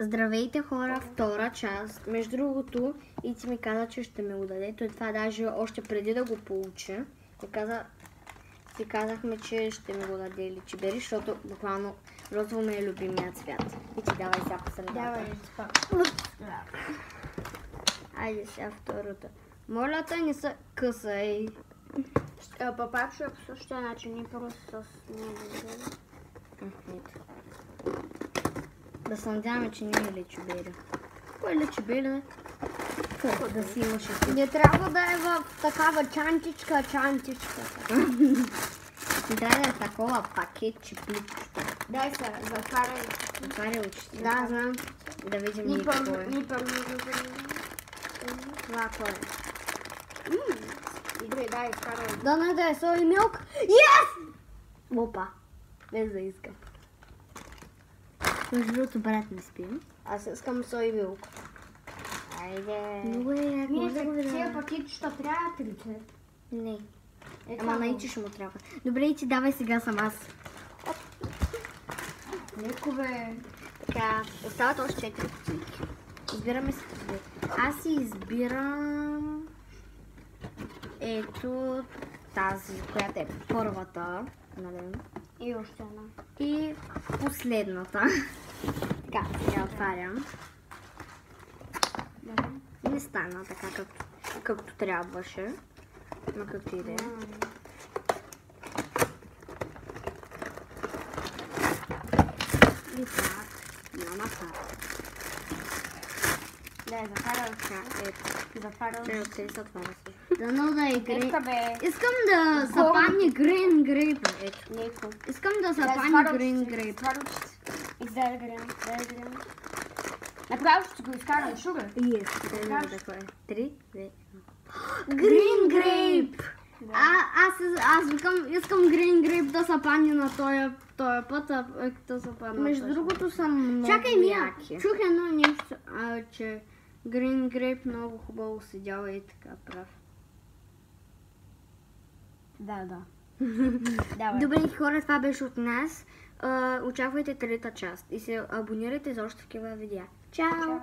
Здравейте хора, втора част. Между другото, Ици ми каза, че ще ми го даде. Той това даже още преди да го получа. Си казахме, че ще ми го даде или чибери, защото буквално розово ми е любимият цвят. Ици, давай сега по средата. Давай, Айде сега втората. Моля те, не са късай. Папачо е по същия начин и просто с него. Да се надяваме, че не е лечебеля. Кой е лечебеля? Какво да си имаш и ти? Не трябва да е в такава чантичка. Трябва да е такова пакетче, плитче. Дай се, затваряй. Отваря очите. Да, знам. Да видим ние какво е. Това кой е? Добре, дай, вкарай. Да е соя и милк. Yes! Опа. Без да искам. Между другото, брат ми спи. Аз искам соя и милк. Айде. Много е як. Може да го Тия видя. пакетчета трябва ли те? Не. Ама на Ичи ще му трябва. Добре, Ичи, давай сега съм аз. Леко бе. Така, остават още 4 кутийки. Избираме си две. Аз си избирам ето тази, която е първата. Нали? И още една. И последната. Така, сега отварям. Не стана така, както трябваше. Но както и да е. И так, няма так. Дай, затваряй. Ето. Затваряй. Трябва да се отваря също. Дано да е грейп. Нека бе. Искам да западне грин грейп. Ето. Леко. Искам да западне грин грейп. Издай грем. Направо ще го изкарам шугър. Yes. Да видя какво е. 3, 2, 1. Грин грейп! Аз искам грин грейп да се падне на този път, а да се падне. Между другото съм много Чакай, Мия, яки. чух едно нещо, че грин грейп много хубаво седява и така прав. Да. Давай. Добре, хора, това беше от нас. Очаквайте трета част и се абонирайте за още такива видеа. Чао! Чао.